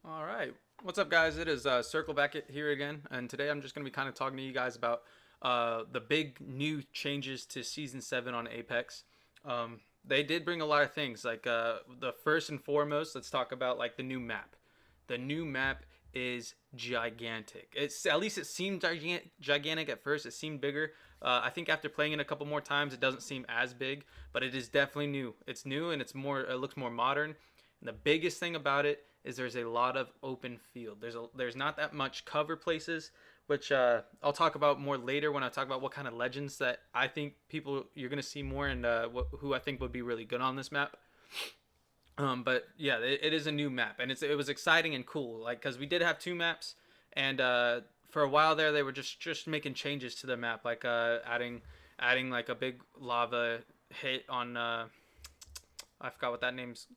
All right. What's up, guys? It is Circle back here again, and today I'm just going to be kind of talking to you guys about the big new changes to Season 7 on Apex. They did bring a lot of things, like the first and foremost, let's talk about like the new map. The new map is gigantic. It's at least it seemed gigantic at first. It seemed bigger. I think after playing it a couple more times, it doesn't seem as big, but it is definitely new. It's new and it's more. It looks more modern. And the biggest thing about it is there's a lot of open field. There's not that much cover places, which I'll talk about more later when I talk about what kind of legends that I think people you're gonna see more and who I think would be really good on this map. But yeah, it is a new map, and it was exciting and cool. Like because we did have two maps, and for a while there they were just making changes to the map, like adding like a big lava hit on I forgot what that name's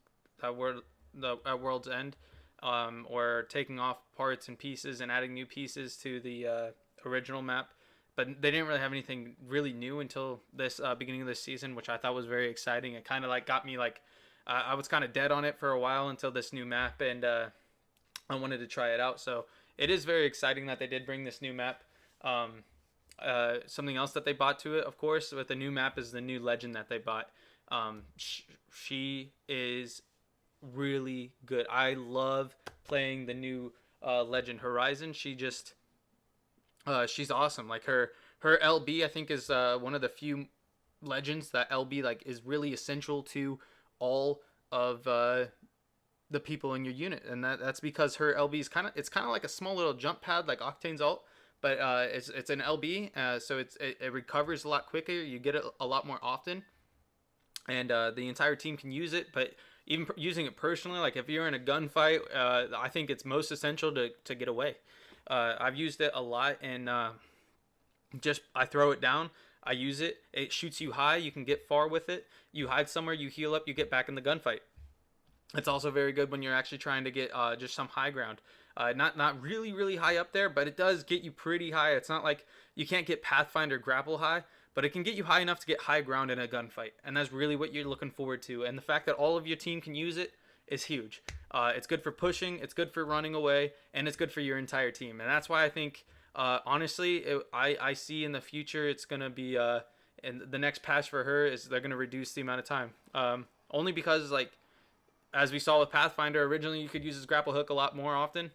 that word the at World's End, or taking off parts and pieces and adding new pieces to the original map. But they didn't really have anything really new until this beginning of this season, which I thought was very exciting. It kind of like got me like I was kind of dead on it for a while until this new map, and I wanted to try it out. So it is very exciting that they did bring this new map. Something else that they bought to it, of course, with the new map is the new legend that they bought. She is really good. I love playing the new legend Horizon. She's awesome. Like her LB, I think is one of the few legends that LB like is really essential to all of the people in your unit, and that's because her LB is kind of like a small little jump pad like Octane's ult, but it's an LB, so it recovers a lot quicker. You get it a lot more often, and the entire team can use it. But even using it personally, like if you're in a gunfight, I think it's most essential to get away. I've used it a lot, and just I throw it down. I use it. It shoots you high. You can get far with it. You hide somewhere. You heal up. You get back in the gunfight. It's also very good when you're actually trying to get just some high ground. Not really high up there, but it does get you pretty high. It's not like you can't get Pathfinder grapple high, but it can get you high enough to get high ground in a gunfight, and that's really what you're looking forward to. And the fact that all of your team can use it is huge. It's good for pushing, it's good for running away, and it's good for your entire team. And that's why I think, honestly, I see in the future it's gonna be and the next patch for her is they're gonna reduce the amount of time. Only because like as we saw with Pathfinder, originally you could use his grapple hook a lot more often.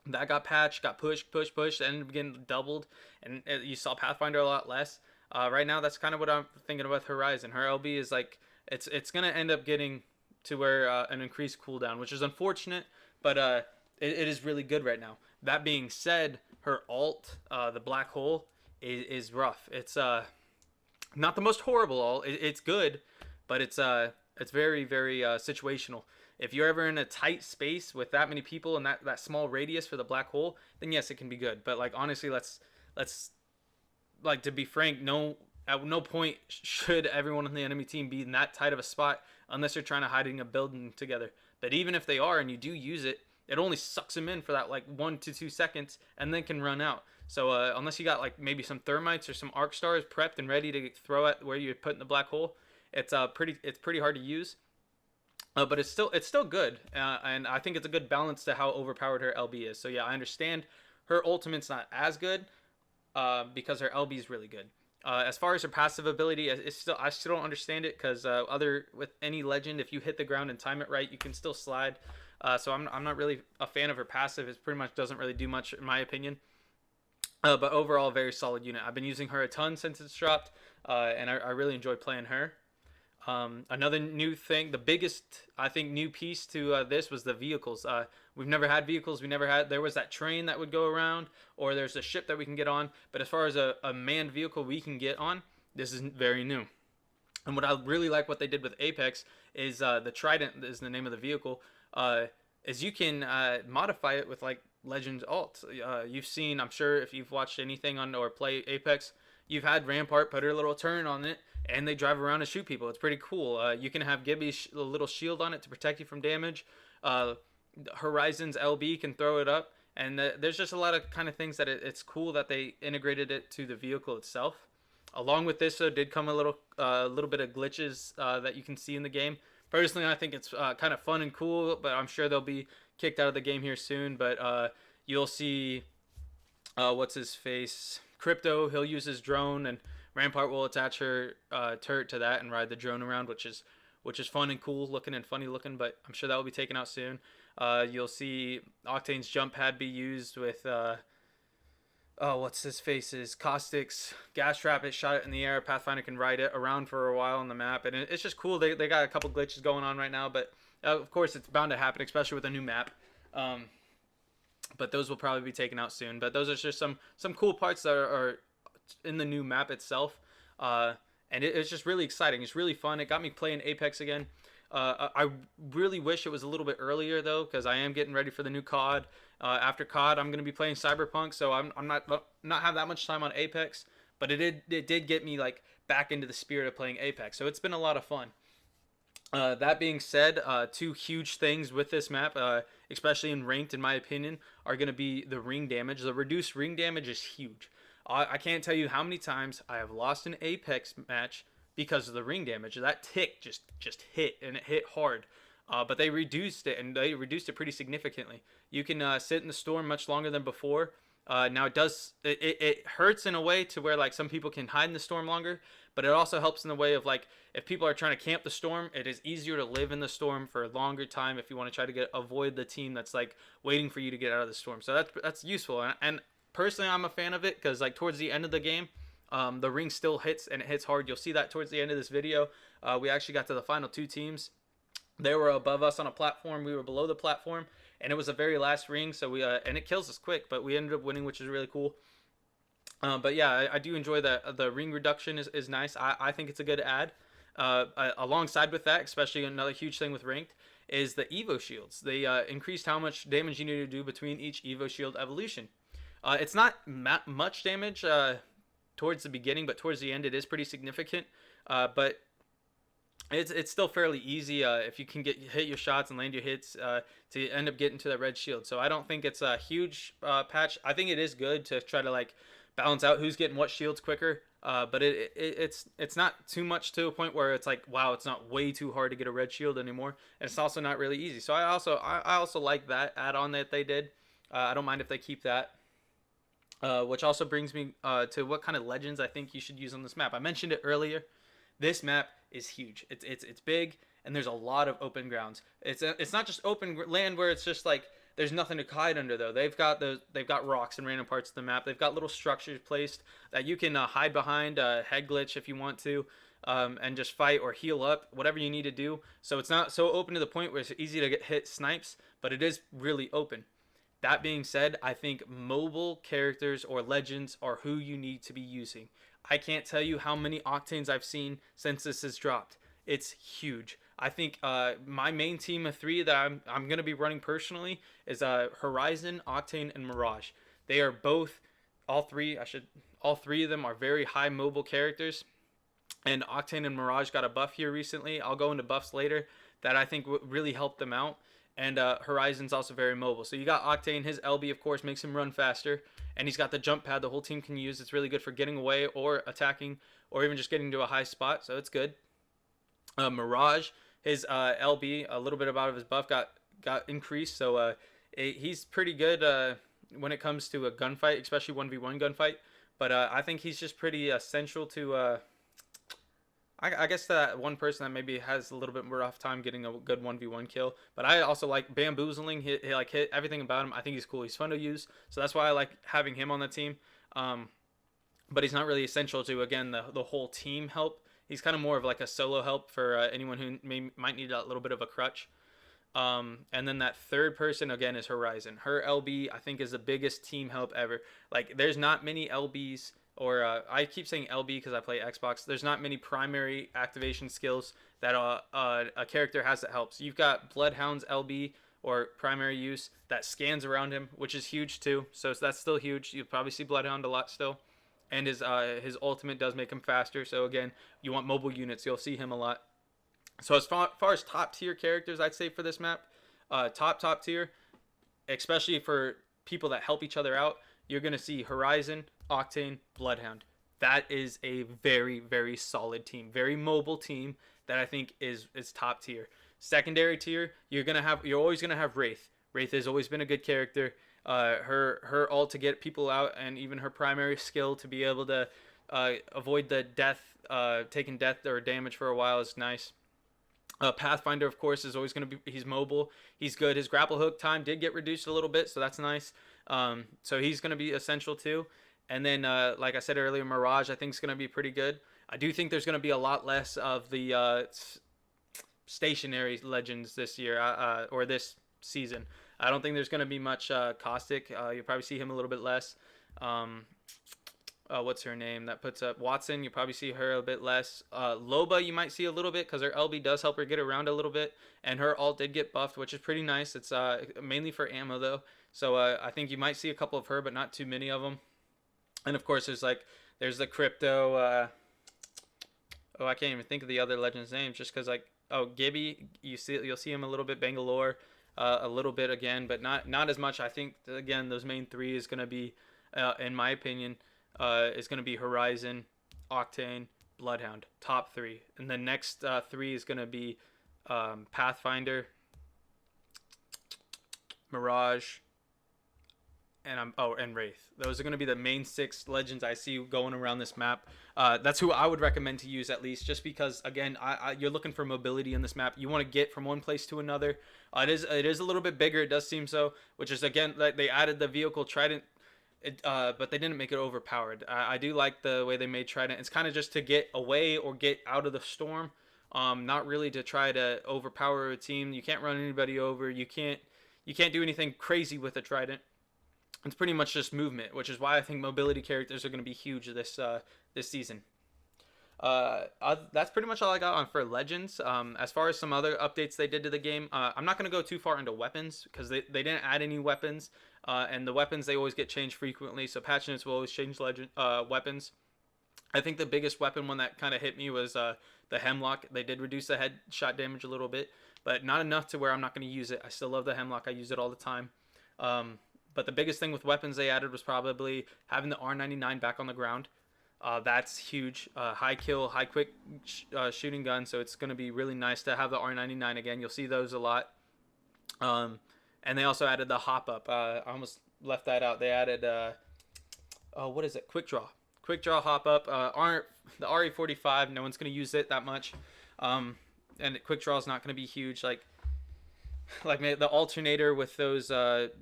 That got patched, got pushed, and again doubled, and you saw Pathfinder a lot less. Right now, that's kind of what I'm thinking about Horizon. Her LB is like it's gonna end up getting to where an increased cooldown, which is unfortunate, but it is really good right now. That being said, her alt, the black hole, is rough. It's not the most horrible alt. It's good, but it's very situational. If you're ever in a tight space with that many people and that small radius for the black hole, then yes, it can be good. But like honestly, let's like to be frank, no at no point should everyone on the enemy team be in that tight of a spot unless they're trying to hide in a building together. But even if they are and you do use it, it only sucks them in for that like 1 to 2 seconds and then can run out. So unless you got like maybe some thermites or some arc stars prepped and ready to throw at where you're putting the black hole, it's pretty hard to use. But it's still good, and I think it's a good balance to how overpowered her LB is. So yeah, I understand her ultimate's not as good, because her LB is really good. As far as her passive ability, I still don't understand it because other with any legend, if you hit the ground and time it right, you can still slide. So I'm not really a fan of her passive. It pretty much doesn't really do much in my opinion. But overall, very solid unit. I've been using her a ton since it's dropped, and I really enjoy playing her. Another new thing, the biggest I think new piece to this was the vehicles. We've never had vehicles. We never had. There was that train that would go around, or there's a ship that we can get on. But as far as a manned vehicle we can get on, this is very new. And what I really like what they did with Apex is the Trident is the name of the vehicle. Is you can modify it with like Legends alt. You've seen, I'm sure, if you've watched anything on or play Apex, you've had Rampart put her little turn on it, and they drive around and shoot people. It's pretty cool. You can have Gibby's a little shield on it to protect you from damage. Uh, Horizon's LB can throw it up, and there's just a lot of kind of things that it's cool that they integrated it to the vehicle itself. Along with this, though, did come little bit of glitches that you can see in the game. Personally, I think it's kind of fun and cool, but I'm sure they'll be kicked out of the game here soon, but you'll see what's his face, Crypto. He'll use his drone, and Rampart will attach her turret to that and ride the drone around, which is fun and cool looking and funny looking. But I'm sure that will be taken out soon. You'll see Octane's jump pad be used with what's his face's Caustic's gas trap. It shot it in the air. Pathfinder can ride it around for a while on the map, and it's just cool. They got a couple glitches going on right now, but of course it's bound to happen, especially with a new map. But those will probably be taken out soon. But those are just some cool parts that are in the new map itself, and it's just really exciting. It's really fun. It got me playing Apex again. I really wish it was a little bit earlier though, because I am getting ready for the new COD. After COD, I'm gonna be playing Cyberpunk, so I'm not have that much time on Apex. But it did get me like back into the spirit of playing Apex, so it's been a lot of fun. That being said, two huge things with this map, especially in ranked, in my opinion, are going to be the ring damage. The reduced ring damage is huge. I can't tell you how many times I have lost an Apex match because of the ring damage. That tick just hit, and it hit hard. But they reduced it, and they reduced it pretty significantly. You can sit in the storm much longer than before. Now it hurts in a way to where like some people can hide in the storm longer, but it also helps in the way of like if people are trying to camp the storm, it is easier to live in the storm for a longer time if you want to try to avoid the team that's like waiting for you to get out of the storm. So that's useful, and personally I'm a fan of it because like towards the end of the game, the ring still hits, and it hits hard. You'll see that towards the end of this video. We actually got to the final two teams. They were above us on a platform. We were below the platform, and it was the very last ring. So and it kills us quick, but we ended up winning, which is really cool. But yeah, I do enjoy that. The ring reduction is nice. I think it's a good add. Alongside with that, especially another huge thing with ranked, is the Evo shields. They increased how much damage you need to do between each Evo shield evolution. It's not much damage towards the beginning, but towards the end it is pretty significant. But it's still fairly easy if you can hit your shots and land your hits to end up getting to that red shield. So I don't think it's a huge patch. I think it is good to try to like balance out who's getting what shields quicker. But it's not too much to a point where it's like, wow, it's not way too hard to get a red shield anymore. And it's also not really easy. So I also like that add-on that they did. I don't mind if they keep that. Which also brings me to what kind of legends I think you should use on this map. I mentioned it earlier. This map is huge. It's big, and there's a lot of open grounds. It's not just open land where it's just like there's nothing to hide under though. They've got rocks in random parts of the map. They've got little structures placed that you can hide behind, head glitch if you want to, and just fight or heal up, whatever you need to do. So it's not so open to the point where it's easy to get hit snipes, but it is really open. That being said, I think mobile characters or legends are who you need to be using. I can't tell you how many Octanes I've seen since this has dropped. It's huge. I think my main team of three that I'm going to be running personally is Horizon, Octane, and Mirage. They are all three of them are very high mobile characters. And Octane and Mirage got a buff here recently. I'll go into buffs later that I think really helped them out. And Horizon's also very mobile. So you got Octane. His LB, of course, makes him run faster. And he's got the jump pad the whole team can use. It's really good for getting away or attacking or even just getting to a high spot. So it's good. Mirage, his LB, a little bit of his buff got increased. So he's pretty good when it comes to a gunfight, especially 1v1 gunfight. But I think he's just pretty essential to... I guess that one person that maybe has a little bit more rough time getting a good 1v1 kill. But I also like Bamboozling. He hit everything about him. I think he's cool. He's fun to use. So that's why I like having him on the team. But he's not really essential to, again, the whole team help. He's kind of more of like a solo help for anyone who might need a little bit of a crutch. And then that third person, again, is Horizon. Her LB, I think, is the biggest team help ever. Like, there's not many LBs... Or I keep saying LB because I play Xbox. There's not many primary activation skills that a character has that helps. You've got Bloodhound's LB or primary use that scans around him, which is huge too. So that's still huge. You'll probably see Bloodhound a lot still. And his ultimate does make him faster. So again, you want mobile units. You'll see him a lot. So as far as top tier characters, I'd say for this map, top tier, especially for people that help each other out, you're going to see Horizon, Octane, Bloodhound. That is a very, very solid team. Very mobile team that I think is top tier. Secondary tier, you're always gonna have Wraith. Wraith has always been a good character. Her ult to get people out, and even her primary skill to be able to avoid the death, taking death or damage for a while is nice. Pathfinder, of course, is always going to be. He's mobile. He's good. His grapple hook time did get reduced a little bit, so that's nice. So he's going to be essential too. And then, like I said earlier, Mirage I think is going to be pretty good. I do think there's going to be a lot less of the stationary legends this year or this season. I don't think there's going to be much Caustic. You'll probably see him a little bit less. Um, what's her name that puts up Watson? You probably see her a bit less. Loba you might see a little bit because her LB does help her get around a little bit, and her ult did get buffed, which is pretty nice. It's mainly for ammo though, so I think you might see a couple of her, but not too many of them. And of course, there's the crypto. I can't even think of the other legends' names just because Gibby. You'll see him a little bit. Bangalore, a little bit again, but not as much. I think again those main three is gonna be, in my opinion, is gonna be Horizon, Octane, Bloodhound, top three, and the next three is gonna be Pathfinder, Mirage, and Wraith. Those are going to be the main 6 legends I see going around this map. That's who I would recommend to use at least, just because again, you're looking for mobility in this map. You want to get from one place to another. It is a little bit bigger. It does seem so, which is again like they added the vehicle Trident, but they didn't make it overpowered. I do like the way they made Trident. It's kind of just to get away or get out of the storm. Not really to try to overpower a team. You can't run anybody over. You can't do anything crazy with a Trident. It's pretty much just movement, which is why I think mobility characters are going to be huge this season. That's pretty much all I got on for Legends. As far as some other updates they did to the game, I'm not going to go too far into weapons because they didn't add any weapons, and the weapons they always get changed frequently. So patch notes will always change weapons. I think the biggest weapon one that kind of hit me was the Hemlock. They did reduce the headshot damage a little bit, but not enough to where I'm not going to use it. I still love the Hemlock. I use it all the time. But the biggest thing with weapons they added was probably having the R99 back on the ground. That's huge. High kill, high quick shooting gun, so it's going to be really nice to have the R99 again. You'll see those a lot. And they also added the hop up. I almost left that out. They added, what is it? Quick draw. Quick draw hop up. The RE45, no one's going to use it that much. And quick draw is not going to be huge. Like the alternator with those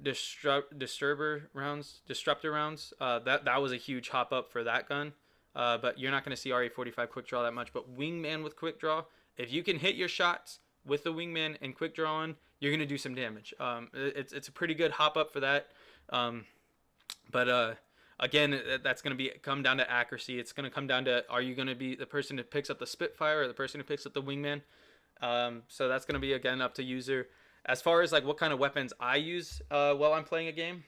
disruptor rounds, that was a huge hop up for that gun. But you're not going to see RE45 quick draw that much. But wingman with quick draw, if you can hit your shots with the wingman and quick draw on, you're going to do some damage. It's a pretty good hop up for that. But again, that's going to come down to accuracy. It's going to come down to, are you going to be the person who picks up the Spitfire or the person who picks up the wingman? So that's going to be again up to user. As far as like what kind of weapons I use while I'm playing a game,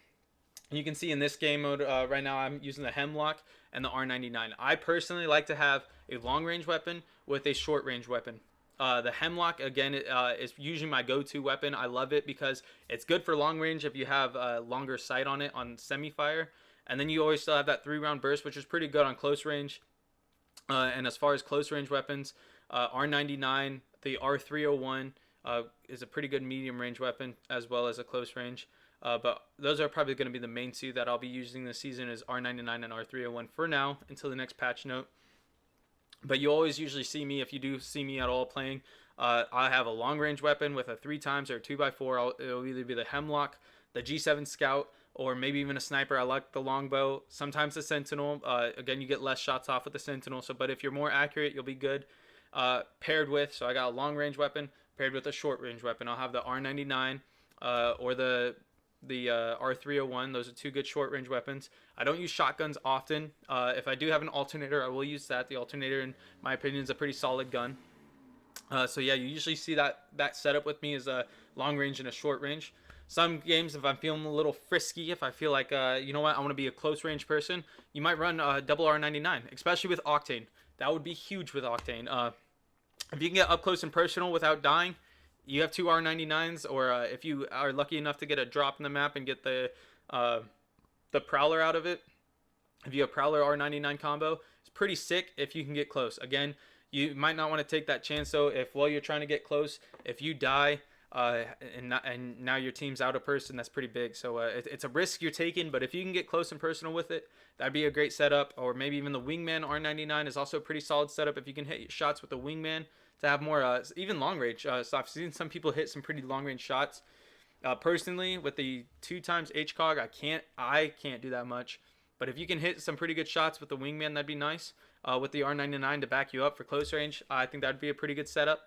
you can see in this game mode right now I'm using the Hemlock and the R99. I personally like to have a long range weapon with a short range weapon. The Hemlock again is usually my go-to weapon. I love it because it's good for long range if you have longer sight on it on semi-fire, and then you always still have that 3-round burst, which is pretty good on close range. And as far as close range weapons, R99, the R301. Is a pretty good medium range weapon as well as a close range. But those are probably going to be the main 2 that I'll be using this season is R99 and R301 for now until the next patch note. But you always usually see me, if you do see me at all playing, I have a long range weapon with a 3x or a 2x4. It'll either be the Hemlock, the G7 Scout, or maybe even a sniper. I like the longbow. Sometimes the Sentinel. Again, you get less shots off with the Sentinel. So, but if you're more accurate, you'll be good. Paired with, so I got a long range weapon paired with a short range weapon. I'll have the R99 or the R301. Those are 2 good short range weapons. I don't use shotguns often. If I do have an alternator, I will use that. The alternator, in my opinion, is a pretty solid gun. So yeah, you usually see that setup with me is a long range and a short range. Some games, if I'm feeling a little frisky, if I feel like, you know what, I want to be a close range person, you might run double R99, especially with Octane. That would be huge with Octane. If you can get up close and personal without dying, you have 2 R99s, or if you are lucky enough to get a drop in the map and get the Prowler out of it, if you have Prowler R99 combo, it's pretty sick if you can get close. Again, you might not want to take that chance, though, if while you're trying to get close, if you die, uh, and now your team's out a person. That's pretty big. So it's a risk you're taking, but if you can get close and personal with it, that'd be a great setup. Or maybe even the Wingman R99 is also a pretty solid setup if you can hit shots with the Wingman to have more even long range. So I've seen some people hit some pretty long range shots. Personally, with the 2x HCOG, I can't do that much. But if you can hit some pretty good shots with the Wingman, that'd be nice. With the R99 to back you up for close range, I think that'd be a pretty good setup.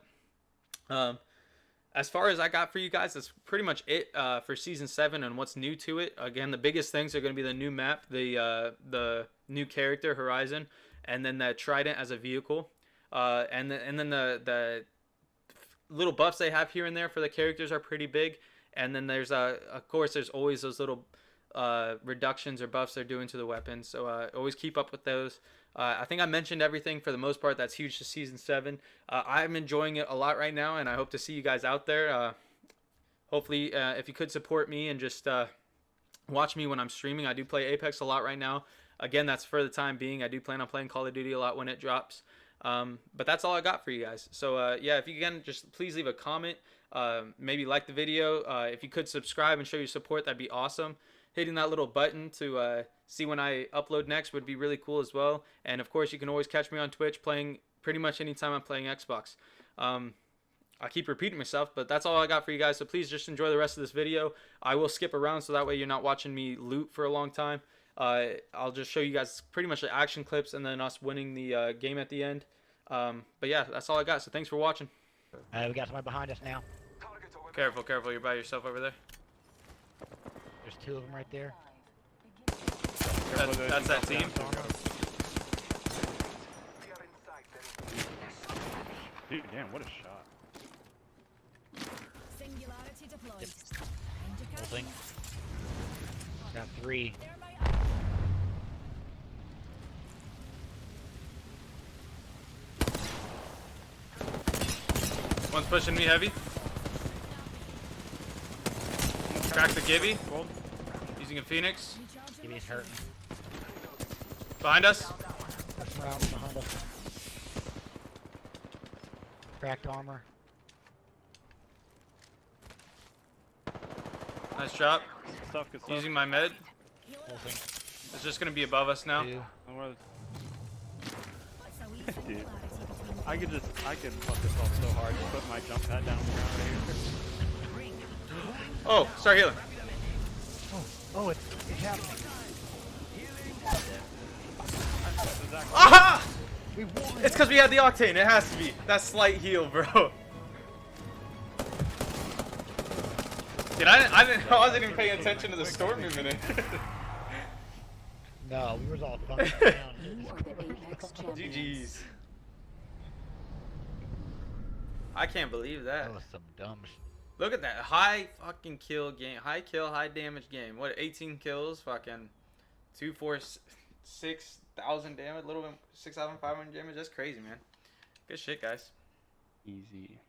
As far as I got for you guys, that's pretty much it for Season 7 and what's new to it. Again, the biggest things are going to be the new map, the new character, Horizon, and then the Trident as a vehicle. And then the little buffs they have here and there for the characters are pretty big. And then there's of course there's always those little reductions or buffs they're doing to the weapons. So always keep up with those. I think I mentioned everything for the most part. That's huge to Season 7. I'm enjoying it a lot right now, and I hope to see you guys out there. Hopefully, if you could support me and just watch me when I'm streaming. I do play Apex a lot right now. Again, that's for the time being. I do plan on playing Call of Duty a lot when it drops. But that's all I got for you guys. So yeah, if you can, just please leave a comment. Maybe like the video. If you could subscribe and show your support, that'd be awesome. Hitting that little button to see when I upload next would be really cool as well. And of course, you can always catch me on Twitch playing pretty much anytime I'm playing Xbox. I keep repeating myself, but that's all I got for you guys. So please just enjoy the rest of this video. I will skip around so that way you're not watching me loot for a long time. I'll just show you guys pretty much the action clips and then us winning the game at the end. But yeah, that's all I got. So thanks for watching. We got somebody behind us now. Careful, careful. You're by yourself over there. There's two of them right there. That's that team. Dude, damn, what a shot. Singularity deployed. Yep. Indica. Whole thing. Got three. They're my One's pushing me heavy. Crack the Gibby. Using a Phoenix. Give me hurting. Behind us. That's round behind us. Cracked armor. Nice job. Good stuff, good stuff. Using my med. Whole thing. It's just gonna be above us now. Two. I'm gonna- so we Dude. singularity between I could fuck this off so hard. Just put my jump pad down on the ground right here. Oh, start healing. Oh, it's happening. Aha! We won. It's because we had the octane. It has to be. That slight heal, bro. Dude, I wasn't even paying attention to the storm moving in. No, we was all thumbing down. You are the Apex champions. GG's. I can't believe that. That was some dumb Look at that high fucking kill game, high kill, high damage game. What 18 kills, fucking 6,000 damage, little bit 6,500 damage. That's crazy, man. Good shit, guys. Easy.